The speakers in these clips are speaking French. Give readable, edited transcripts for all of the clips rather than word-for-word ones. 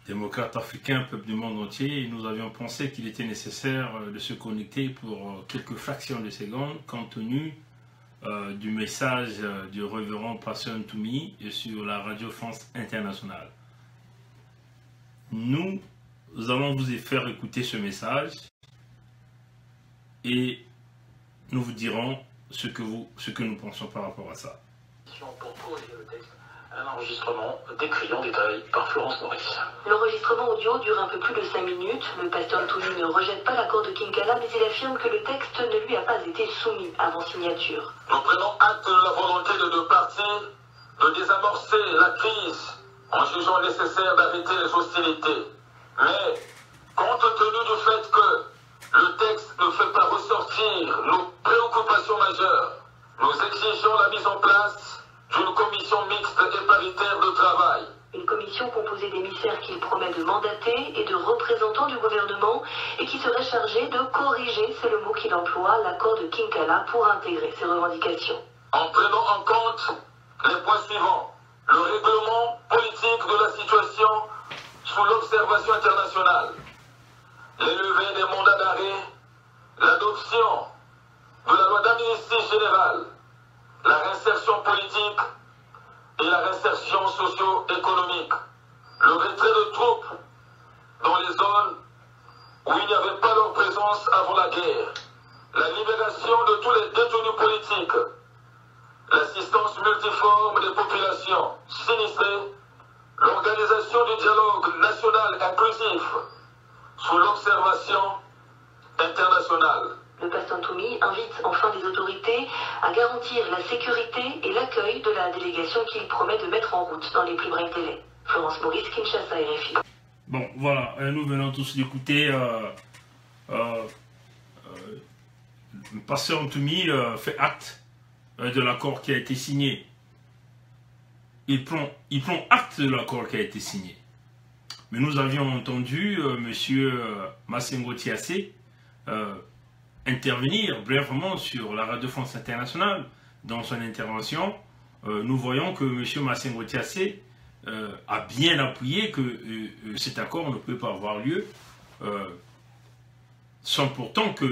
démocrates africains, peuple du monde entier, nous avions pensé qu'il était nécessaire de se connecter pour quelques fractions de secondes, compte tenu du message du révérend Pasteur Ntoumi sur la Radio France Internationale. Nous allons vous faire écouter ce message et nous vous dirons ce que nous pensons par rapport à ça. Pour corriger le texte, un enregistrement décriant détail par Florence Maurice. L'enregistrement audio dure un peu plus de 5 minutes. Le pasteur Ntoumi ne rejette pas l'accord de Kinkala, mais il affirme que le texte ne lui a pas été soumis avant signature. Nous prenons acte de la volonté de deux parties de désamorcer la crise en jugeant nécessaire d'arrêter les hostilités. Mais, compte tenu du fait que le texte ne fait pas ressortir nos préoccupations majeures, nous exigeons la mise en place d'une commission mixte et paritaire de travail. Une commission composée d'émissaires qu'il promet de mandater et de représentants du gouvernement et qui serait chargée de corriger, c'est le mot qu'il emploie, l'accord de Kinkala pour intégrer ses revendications. En prenant en compte les points suivants: le règlement politique de la situation sous l'observation internationale, les levées des mandats d'arrêt, l'adoption de la loi d'amnistie générale, la réinsertion politique et la réinsertion socio-économique, le retrait de troupes dans les zones où il n'y avait pas leur présence avant la guerre, la libération de tous les détenus politiques, l'assistance multiforme des populations sinistrées, l'organisation du dialogue national inclusif sous l'observation internationale. Le pasteur Ntoumi invite enfin les autorités à garantir la sécurité et l'accueil de la délégation qu'il promet de mettre en route dans les plus brefs délais. Florence Maurice, Kinshasa, RFI. Bon, voilà, nous venons tous d'écouter le pasteur Ntoumi fait acte de l'accord qui a été signé. Il prend acte de l'accord qui a été signé. Mais nous avions entendu M. Massengo Thiassé intervenir brièvement sur la Radio France Internationale. Dans son intervention, nous voyons que M. Massengo Thiassé a bien appuyé que cet accord ne peut pas avoir lieu sans pourtant que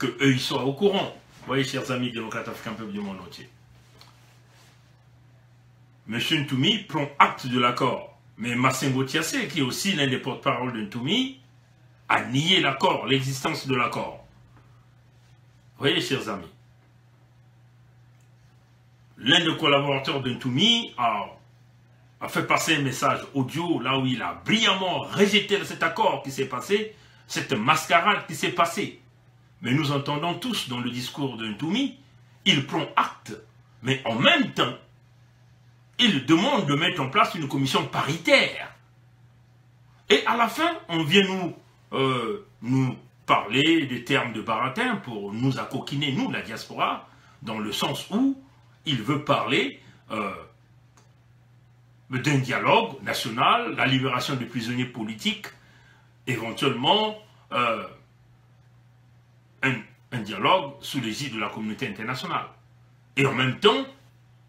eux ils soient au courant. Vous voyez, chers amis démocrates africains, peuple du monde entier. M. Ntoumi prend acte de l'accord, mais Massengo Thiassé, qui est aussi l'un des porte-parole de Ntoumi, a nié l'accord, l'existence de l'accord. Vous voyez, chers amis, l'un des collaborateurs de Ntoumi a fait passer un message audio là où il a brillamment rejeté cet accord qui s'est passé, cette mascarade qui s'est passée. Mais nous entendons tous dans le discours de Ntoumi, il prend acte, mais en même temps, il demande de mettre en place une commission paritaire. Et à la fin, on vient nous parler des termes de baratin pour nous accoquiner, nous, la diaspora, dans le sens où il veut parler d'un dialogue national, la libération des prisonniers politiques, éventuellement un dialogue sous l'égide de la communauté internationale. Et en même temps,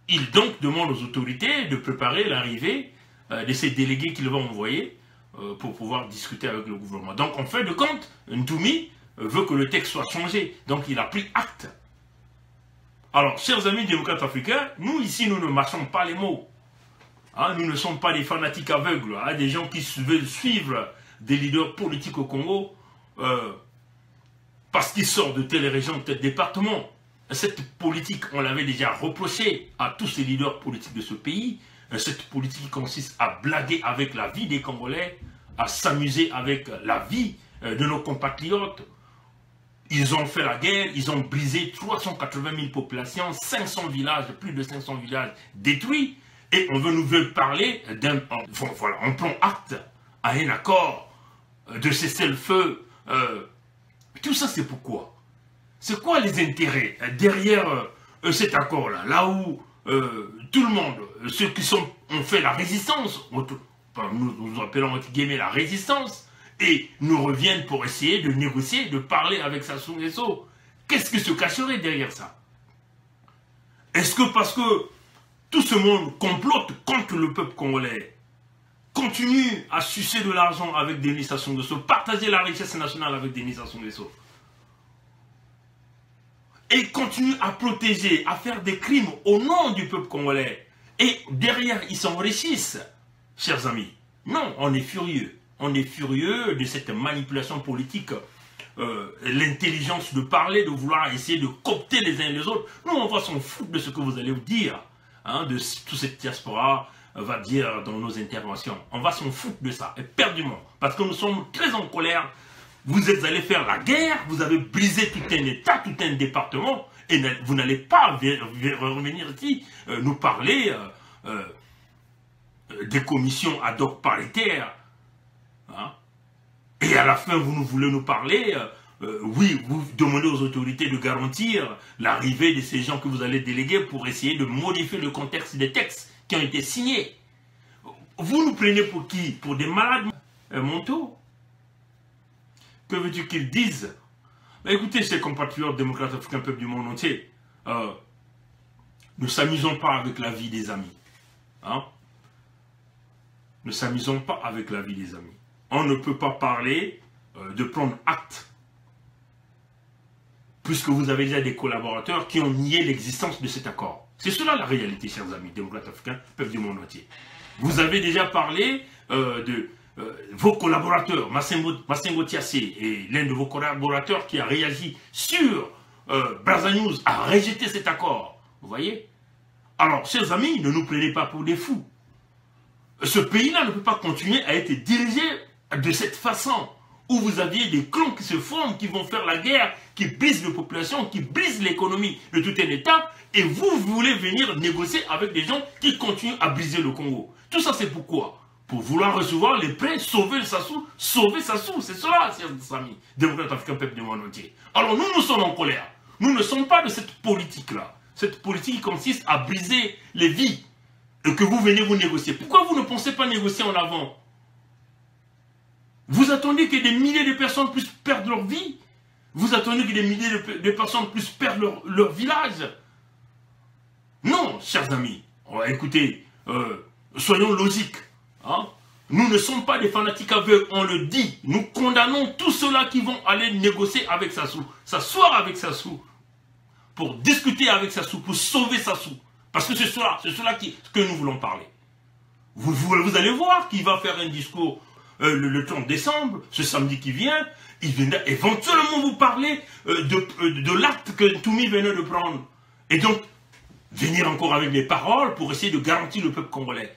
il donc demande aux autorités de préparer l'arrivée de ces délégués qu'il va envoyer pour pouvoir discuter avec le gouvernement. Donc en fin de compte, Ntoumi veut que le texte soit changé. Donc il a pris acte. Alors, chers amis démocrates africains, nous ici, nous ne marchons pas les mots. Hein, nous ne sommes pas des fanatiques aveugles, hein, des gens qui veulent suivre des leaders politiques au Congo parce qu'ils sortent de telle région, de tel département. Cette politique, on l'avait déjà reproché à tous ces leaders politiques de ce pays. Cette politique qui consiste à blaguer avec la vie des Congolais, à s'amuser avec la vie de nos compatriotes. Ils ont fait la guerre, ils ont brisé 380 000 populations, 500 villages, plus de 500 villages détruits. Et on veut nous parler d'un... Voilà, on prend acte à un accord de cessez-le-feu. Tout ça, c'est pourquoi? C'est quoi les intérêts derrière cet accord-là? Là où tout le monde, ceux qui ont fait la résistance, nous appelons entre guillemets la résistance, et nous reviennent pour essayer de négocier, de parler avec Sassou Nguesso. Qu'est-ce qui se cacherait derrière ça? Est-ce que parce que tout ce monde complote contre le peuple congolais, continue à sucer de l'argent avec Denis Sassou Nguesso, partager la richesse nationale avec Denis Sassou Nguesso, et continue à protéger, à faire des crimes au nom du peuple congolais, et derrière ils s'enrichissent, chers amis. Non, on est furieux. On est furieux de cette manipulation politique, l'intelligence de parler, de vouloir essayer de coopter les uns et les autres. Nous, on va s'en foutre de ce que vous allez dire, hein, de toute cette diaspora va dire dans nos interventions. On va s'en foutre de ça, éperdument, parce que nous sommes très en colère. Vous êtes allés faire la guerre, vous avez brisé tout un État, tout un département, et vous n'allez pas revenir ici nous parler des commissions ad hoc paritaires. Hein? Et à la fin, vous voulez nous parler, oui, vous demandez aux autorités de garantir l'arrivée de ces gens que vous allez déléguer pour essayer de modifier le contexte des textes qui ont été signés. Vous nous prenez pour qui? Pour des malades mentaux? Que veux-tu qu'ils disent? Écoutez, chers compatriotes démocrates africains, peuple du monde entier, ne s'amusons pas avec la vie des amis. Hein? Ne s'amusons pas avec la vie des amis. On ne peut pas parler de prendre acte, puisque vous avez déjà des collaborateurs qui ont nié l'existence de cet accord. C'est cela la réalité, chers amis démocrates africains, peuple du monde entier. Vous avez déjà parlé de vos collaborateurs, Massengo Tiassé, et l'un de vos collaborateurs qui a réagi sur Brazza News, a rejeté cet accord. Vous voyez? Alors, chers amis, ne nous prenez pas pour des fous. Ce pays-là ne peut pas continuer à être dirigé de cette façon, où vous aviez des clans qui se forment, qui vont faire la guerre, qui brisent les populations, qui brisent l'économie de tout un État, et vous voulez venir négocier avec des gens qui continuent à briser le Congo. Tout ça, c'est pourquoi? Pour vouloir recevoir les prêts, sauver Sassou, c'est cela, chers amis, démocrates africains, peuple du monde entier. Alors nous sommes en colère. Nous ne sommes pas de cette politique-là. Cette politique qui consiste à briser les vies et que vous venez vous négocier. Pourquoi vous ne pensez pas négocier en avant? Vous attendez que des milliers de personnes puissent perdre leur vie? Vous attendez que des milliers de personnes puissent perdre leur village? Non, chers amis. Écoutez, soyons logiques. Hein? Nous ne sommes pas des fanatiques aveugles, on le dit. Nous condamnons tous ceux-là qui vont aller négocier avec Sassou, s'asseoir avec Sassou, pour discuter avec Sassou, pour sauver Sassou. Parce que c'est cela que nous voulons parler. Vous allez voir qu'il va faire un discours le 30 décembre, ce samedi qui vient. Il viendra éventuellement vous parler de l'acte que Toumi venait de prendre. Et donc, venir encore avec des paroles pour essayer de garantir le peuple congolais.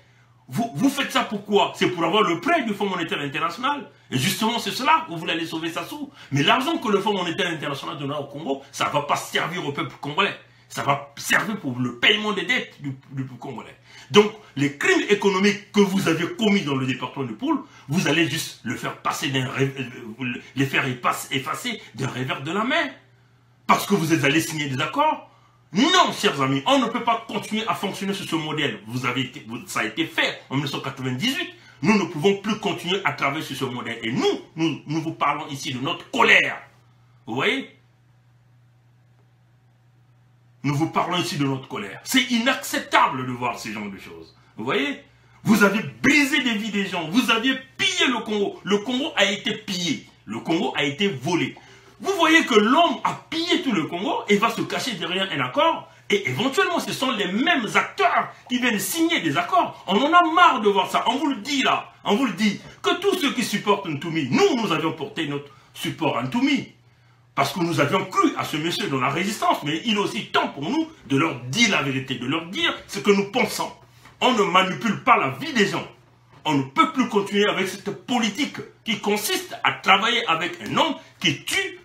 Vous faites ça pourquoi? C'est pour avoir le prêt du Fonds monétaire international. Et justement, c'est cela que vous voulez aller sauver Sassou. Mais l'argent que le Fonds monétaire international donnera au Congo, ça ne va pas servir au peuple congolais. Ça va servir pour le paiement des dettes du peuple congolais. Donc, les crimes économiques que vous avez commis dans le département de Poul, vous allez juste le faire passer les faire effacer d'un revers de la main. Parce que vous êtes allés signer des accords. Non, chers amis, on ne peut pas continuer à fonctionner sur ce modèle. Ça a été fait en 1998. Nous ne pouvons plus continuer à travailler sur ce modèle. Et nous vous parlons ici de notre colère. Vous voyez? Nous vous parlons ici de notre colère. C'est inacceptable de voir ce genre de choses. Vous voyez? Vous avez brisé des vies des gens. Vous aviez pillé le Congo. Le Congo a été pillé. Le Congo a été volé. Vous voyez que l'homme a pillé tout le Congo et va se cacher derrière un accord. Et éventuellement, ce sont les mêmes acteurs qui viennent signer des accords. On en a marre de voir ça. On vous le dit là. On vous le dit. Que tous ceux qui supportent Ntoumi, nous avions porté notre support à Ntoumi. Parce que nous avions cru à ce monsieur dans la résistance. Mais il est aussi temps pour nous de leur dire la vérité, de leur dire ce que nous pensons. On ne manipule pas la vie des gens. On ne peut plus continuer avec cette politique qui consiste à travailler avec un homme qui tue.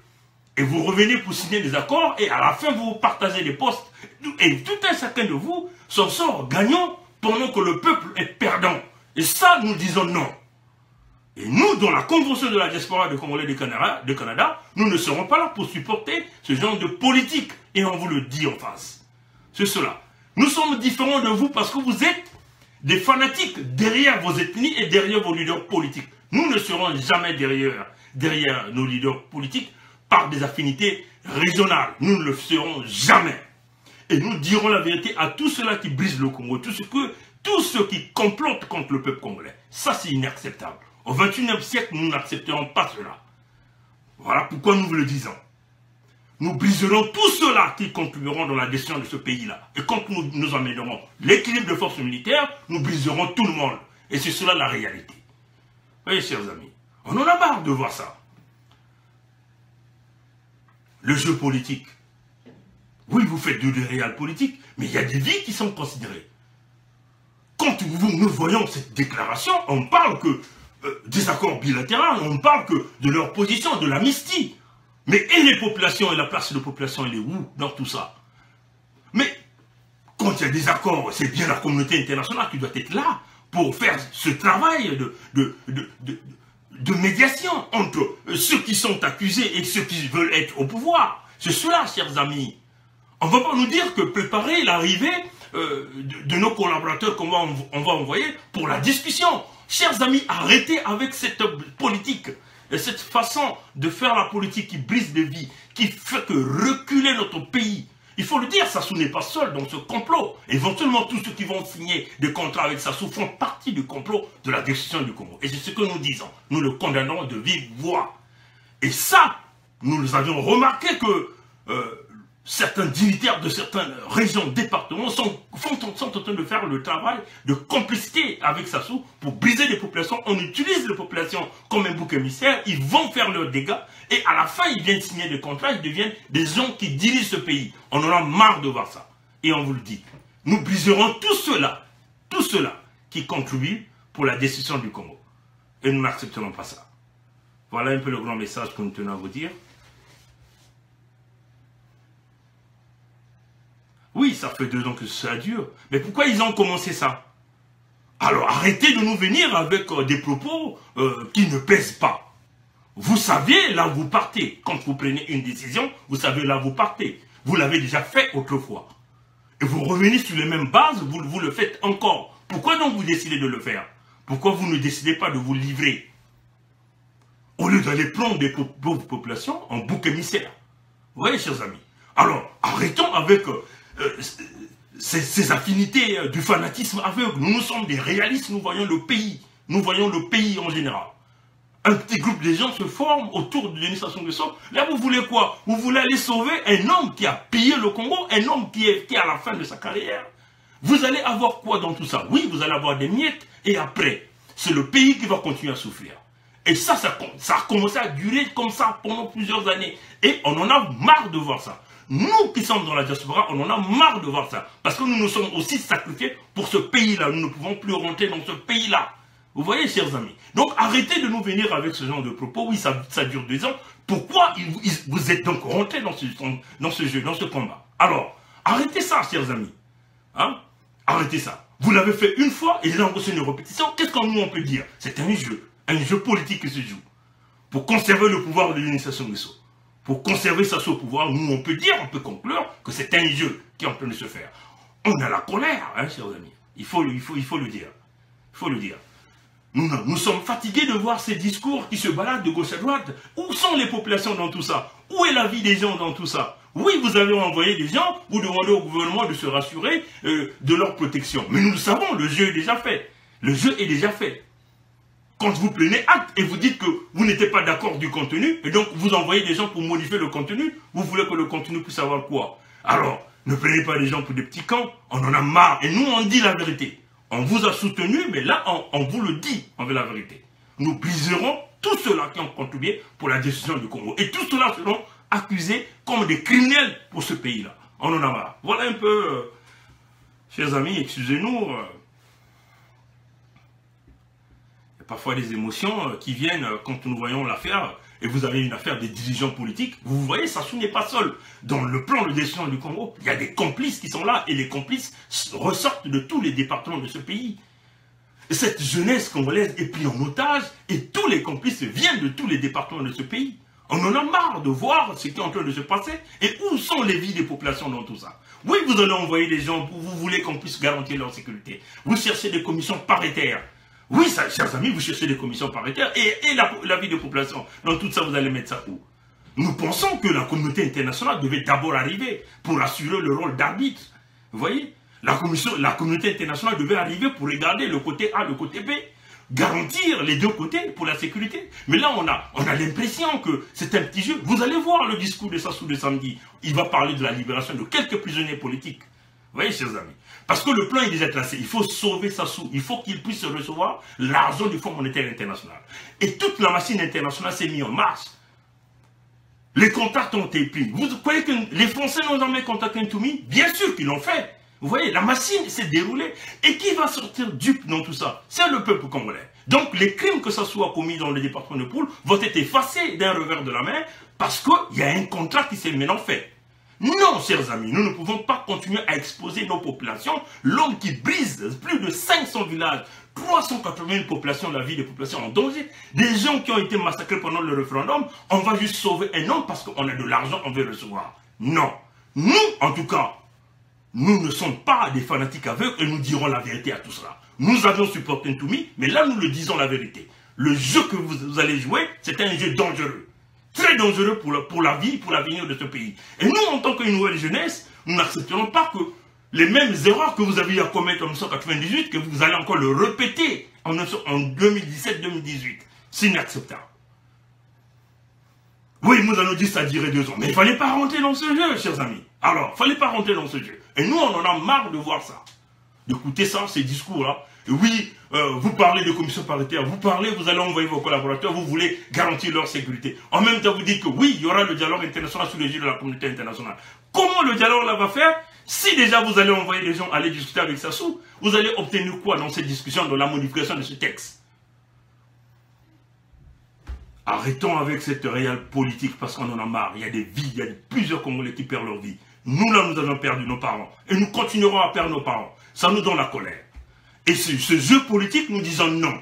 Et vous revenez pour signer des accords et à la fin vous partagez des postes. Et tout un chacun de vous s'en sort gagnant pendant que le peuple est perdant. Et ça, nous disons non. Et nous, dans la convention de la diaspora de Congolais du Canada, nous ne serons pas là pour supporter ce genre de politique. Et on vous le dit en face. C'est cela. Nous sommes différents de vous parce que vous êtes des fanatiques derrière vos ethnies et derrière vos leaders politiques. Nous ne serons jamais derrière nos leaders politiques par des affinités régionales. Nous ne le serons jamais. Et nous dirons la vérité à tous ceux-là qui brisent le Congo, tous ceux tous ceux qui complotent contre le peuple congolais. Ça, c'est inacceptable. Au XXIe siècle, nous n'accepterons pas cela. Voilà pourquoi nous vous le disons. Nous briserons tous ceux-là qui contribueront dans la gestion de ce pays-là. Et quand nous amènerons l'équilibre de forces militaires, nous briserons tout le monde. Et c'est cela la réalité. Vous voyez, chers amis, on en a marre de voir ça. Le jeu politique. Oui, vous faites de réel politique, mais il y a des vies qui sont considérées. Quand nous voyons cette déclaration, on parle que des accords bilatéraux, on parle que de leur position, de l'amnistie. Mais et les populations, et la place de la population, elle est où dans tout ça? Mais quand il y a des accords, c'est bien la communauté internationale qui doit être là pour faire ce travail de médiation entre ceux qui sont accusés et ceux qui veulent être au pouvoir. C'est cela, chers amis. On ne va pas nous dire que préparer l'arrivée de nos collaborateurs qu'on va envoyer pour la discussion. Chers amis, arrêtez avec cette politique. Et cette façon de faire la politique qui brise des vies, qui fait que reculer notre pays. Il faut le dire, Sassou n'est pas seul dans ce complot. Éventuellement, tous ceux qui vont signer des contrats avec Sassou font partie du complot de la destruction du Congo. Et c'est ce que nous disons. Nous le condamnons de vive voix. Et ça, nous avions remarqué que certains dignitaires de certaines régions, départements sont en train de faire le travail de complicité avec Sassou pour briser les populations. On utilise les populations comme un bouc émissaire, ils vont faire leurs dégâts et à la fin ils viennent signer des contrats, ils deviennent des gens qui dirigent ce pays. On en a marre de voir ça. Et on vous le dit, nous briserons tous ceux-là qui contribuent pour la destruction du Congo. Et nous n'accepterons pas ça. Voilà un peu le grand message que nous tenons à vous dire. Oui, ça fait 2 ans que ça dure. Mais pourquoi ils ont commencé ça? Alors arrêtez de nous venir avec des propos qui ne pèsent pas. Vous savez là où vous partez. Quand vous prenez une décision, vous savez là où vous partez. Vous l'avez déjà fait autrefois. Et vous revenez sur les mêmes bases, vous le faites encore. Pourquoi donc vous décidez de le faire? Pourquoi vous ne décidez pas de vous livrer? Au lieu d'aller prendre des pauvres populations en bouc émissaire. Vous voyez, chers amis? Alors, arrêtons avec ces affinités du fanatisme aveugle. Nous sommes des réalistes, nous voyons le pays. Nous voyons le pays en général. Un petit groupe de gens se forment autour de l'administration de Sassou. Là, vous voulez quoi? Vous voulez aller sauver un homme qui a pillé le Congo, un homme qui est à la fin de sa carrière. Vous allez avoir quoi dans tout ça? Oui, vous allez avoir des miettes, et après, c'est le pays qui va continuer à souffrir. Et ça a commencé à durer comme ça pendant plusieurs années. Et on en a marre de voir ça. Nous qui sommes dans la diaspora, on en a marre de voir ça. Parce que nous nous sommes aussi sacrifiés pour ce pays-là. Nous ne pouvons plus rentrer dans ce pays-là. Vous voyez, chers amis? Donc, arrêtez de nous venir avec ce genre de propos. Oui, ça dure 2 ans. Pourquoi vous êtes donc rentrés dans ce jeu, dans ce combat? Alors, arrêtez ça, chers amis. Hein? Arrêtez ça. Vous l'avez fait une fois et là, c'est une répétition. Qu'est-ce qu'on peut dire? C'est un jeu politique qui se joue. Pour conserver le pouvoir de l'administration de Sassou. Pour conserver Sassou au pouvoir, nous, on peut conclure que c'est un jeu qui est en train de se faire. On a la colère, hein, chers amis. Il faut le dire. Il faut le dire. Nous sommes fatigués de voir ces discours qui se baladent de gauche à droite. Où sont les populations dans tout ça? Où est la vie des gens dans tout ça? Oui, vous avez envoyé des gens, vous demandez au gouvernement de se rassurer de leur protection. Mais nous le savons, le jeu est déjà fait. Le jeu est déjà fait. Quand vous prenez acte et vous dites que vous n'êtes pas d'accord du contenu, et donc vous envoyez des gens pour modifier le contenu, vous voulez que le contenu puisse avoir quoi? Alors, ne prenez pas les gens pour des petits camps, on en a marre. Et nous, on dit la vérité. On vous a soutenu, mais là, on vous le dit, on veut la vérité. Nous briserons tous ceux-là qui ont contribué pour la destruction du Congo. Et tous ceux-là seront accusés comme des criminels pour ce pays-là. On en a marre. Voilà un peu, chers amis, excusez-nous. Il y a parfois des émotions qui viennent quand nous voyons l'affaire. Et vous avez une affaire des dirigeants politiques. Vous voyez, Sassou n'est pas seul. Dans le plan de destruction du Congo, il y a des complices qui sont là. Et les complices ressortent de tous les départements de ce pays. Et cette jeunesse congolaise est prise en otage. Et tous les complices viennent de tous les départements de ce pays. On en a marre de voir ce qui est en train de se passer. Et où sont les vies des populations dans tout ça? Oui, vous allez envoyer des gens, vous voulez qu'on puisse garantir leur sécurité. Vous cherchez des commissions paritaires. Oui, ça, chers amis, vous cherchez des commissions paritaires et la vie des populations. Dans tout ça, vous allez mettre ça où? Nous pensons que la communauté internationale devait d'abord arriver pour assurer le rôle d'arbitre. Vous voyez? La communauté internationale devait arriver pour regarder le côté A, le côté B, garantir les deux côtés pour la sécurité. Mais là, on a l'impression que c'est un petit jeu. Vous allez voir le discours de Sassou de samedi. Il va parler de la libération de quelques prisonniers politiques. Vous voyez, chers amis. Parce que le plan est déjà tracé. Il faut sauver Sassou. Il faut qu'il puisse recevoir l'argent du Fonds monétaire international. Et toute la machine internationale s'est mise en marche. Les contacts ont été pris. Vous croyez que les Français n'ont jamais contacté Ntoumi? Bien sûr qu'ils l'ont fait. Vous voyez, la machine s'est déroulée. Et qui va sortir dupe dans tout ça? C'est le peuple congolais. Donc les crimes que Sassou a commis dans le département de Poul vont être effacés d'un revers de la main parce qu'il y a un contrat qui s'est maintenant fait. Non, chers amis, nous ne pouvons pas continuer à exposer nos populations. L'homme qui brise plus de 500 villages, 380 000 populations, la vie des populations en danger, des gens qui ont été massacrés pendant le référendum, on va juste sauver un homme parce qu'on a de l'argent, on veut recevoir. Non. Nous, en tout cas, nous ne sommes pas des fanatiques aveugles et nous dirons la vérité à tout cela. Nous avions supporté Ntoumi, mais là nous le disons la vérité. Le jeu que vous allez jouer, c'est un jeu dangereux. Très dangereux pour la vie, pour l'avenir de ce pays. Et nous, en tant que nouvelle jeunesse, nous n'accepterons pas que les mêmes erreurs que vous avez eu à commettre en 1998, que vous allez encore le répéter en 2017-2018. C'est inacceptable. Oui, nous allons dire que ça a duré 2 ans. Mais il ne fallait pas rentrer dans ce jeu, chers amis. Alors, il ne fallait pas rentrer dans ce jeu. Et nous, on en a marre de voir ça. D'écouter ça, ces discours-là. Oui, vous parlez de commission paritaire, vous allez envoyer vos collaborateurs, vous voulez garantir leur sécurité. En même temps, vous dites que oui, il y aura le dialogue international sous l'égide de la communauté internationale. Comment le dialogue là va faire? Si déjà vous allez envoyer les gens aller discuter avec Sassou, vous allez obtenir quoi dans cette discussion, dans la modification de ce texte? Arrêtons avec cette réelle politique parce qu'on en a marre. Il y a des vies, il y a plusieurs Congolais qui perdent leur vie. Nous là, nous avons perdu nos parents. Et nous continuerons à perdre nos parents. Ça nous donne la colère. Et ce jeu politique, nous disons non.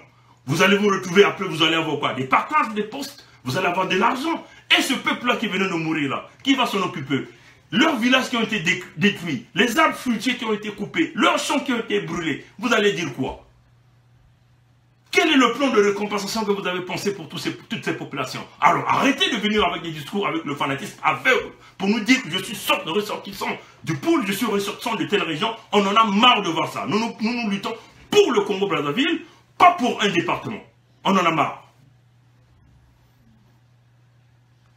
Vous allez vous retrouver après, vous allez avoir quoi? Des partages, des postes, vous allez avoir de l'argent. Et ce peuple-là qui venait de mourir là, qui va s'en occuper? Leurs villages qui ont été détruits, les arbres fruitiers qui ont été coupés, leurs champs qui ont été brûlés, vous allez dire quoi? Quel est le plan de récompensation que vous avez pensé pour toutes ces populations? Alors arrêtez de venir avec des discours, avec le fanatisme aveugle, pour nous dire que je suis ressortissant du Poul, je suis ressortissant de telle région. On en a marre de voir ça. Nous luttons pour le Congo-Brazzaville, pas pour un département. On en a marre.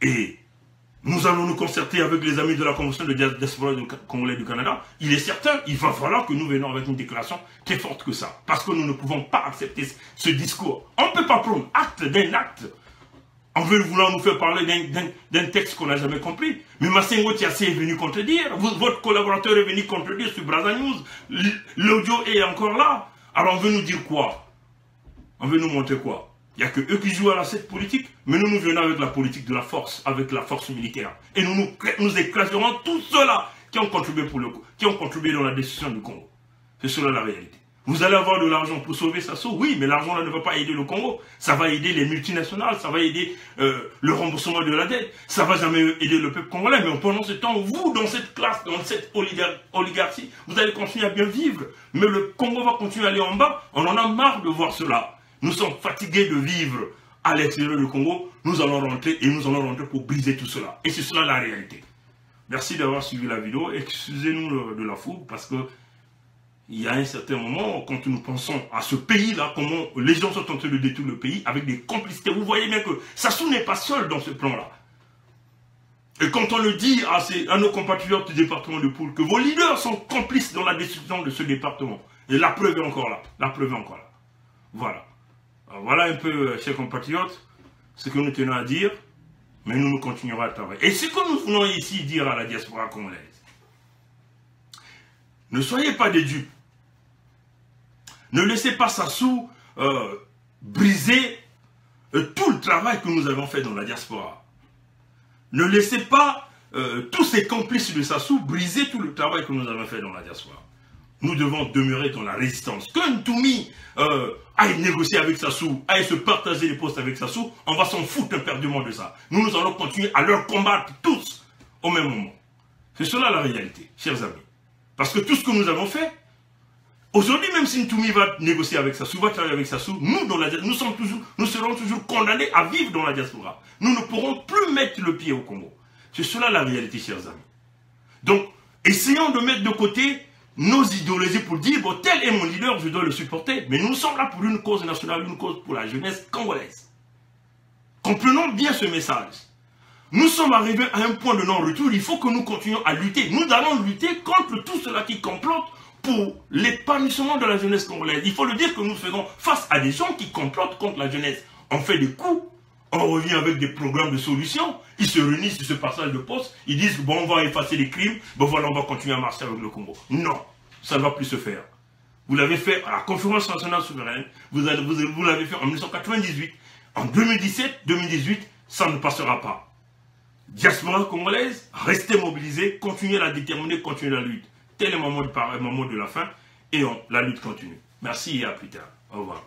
Et nous allons nous concerter avec les amis de la Convention de diaspora congolais du Canada. Il est certain, il va falloir que nous venions avec une déclaration très forte que ça. Parce que nous ne pouvons pas accepter ce discours. On ne peut pas prendre acte d'un acte. On veut vouloir nous faire parler d'un texte qu'on n'a jamais compris. Mais Massengo Tiassé est venu contredire. Votre collaborateur est venu contredire sur Brazza News. L'audio est encore là. Alors on veut nous dire quoi? On veut nous montrer quoi? Il n'y a que eux qui jouent à cette politique, mais nous venons avec la politique de la force, avec la force militaire. Et nous écraserons tous ceux-là qui ont contribué dans la destruction du Congo. C'est cela la réalité. Vous allez avoir de l'argent pour sauver Sassou, oui, mais l'argent là ne va pas aider le Congo. Ça va aider les multinationales, ça va aider le remboursement de la dette, ça ne va jamais aider le peuple congolais. Mais pendant ce temps, vous, dans cette classe, dans cette oligarchie, vous allez continuer à bien vivre. Mais le Congo va continuer à aller en bas. On en a marre de voir cela. Nous sommes fatigués de vivre à l'extérieur du Congo. Nous allons rentrer et nous allons rentrer pour briser tout cela. Et c'est cela la réalité. Merci d'avoir suivi la vidéo. Excusez-nous de la fougue parce que il y a un certain moment, quand nous pensons à ce pays-là, comment les gens sont en train de détruire le pays avec des complicités. Vous voyez bien que Sassou n'est pas seul dans ce plan-là. Et quand on le dit à nos compatriotes du département de Poul, que vos leaders sont complices dans la destruction de ce département. Et la preuve est encore là. La preuve est encore là. Voilà. Alors voilà un peu, chers compatriotes, ce que nous tenons à dire, mais nous continuerons à travailler. Et ce que nous voulons ici dire à la diaspora congolaise, ne soyez pas des dupes. Ne laissez pas Sassou briser tout le travail que nous avons fait dans la diaspora. Ne laissez pas tous ces complices de Sassou briser tout le travail que nous avons fait dans la diaspora. Nous devons demeurer dans la résistance. Que Ntoumi aille négocier avec Sassou, aille se partager les postes avec Sassou, on va s'en foutre éperdument de ça. Nous allons continuer à leur combattre tous au même moment. C'est cela la réalité, chers amis. Parce que tout ce que nous avons fait, aujourd'hui, même si Ntoumi va négocier avec Sassou, va travailler avec Sassou, nous serons toujours condamnés à vivre dans la diaspora. Nous ne pourrons plus mettre le pied au Congo. C'est cela la réalité, chers amis. Donc, essayons de mettre de côté nos idéologies pour dire, bon, tel est mon leader, je dois le supporter. Mais nous sommes là pour une cause nationale, une cause pour la jeunesse congolaise. Comprenons bien ce message. Nous sommes arrivés à un point de non-retour, il faut que nous continuions à lutter. Nous allons lutter contre tout cela qui complote pour l'épanouissement de la jeunesse congolaise. Il faut le dire que nous faisons face à des gens qui complotent contre la jeunesse. On fait des coups, on revient avec des programmes de solutions, ils se réunissent sur ce passage de poste, ils disent, bon, on va effacer les crimes, bon voilà, on va continuer à marcher avec le Congo. Non, ça ne va plus se faire. Vous l'avez fait à la conférence nationale souveraine, vous l'avez fait en 1998, en 2017, 2018, ça ne passera pas. Diaspora congolaise, restez mobilisés, continuez à la déterminer, continuez la lutte. Tel est le moment de la fin et la lutte continue. Merci et à plus tard. Au revoir.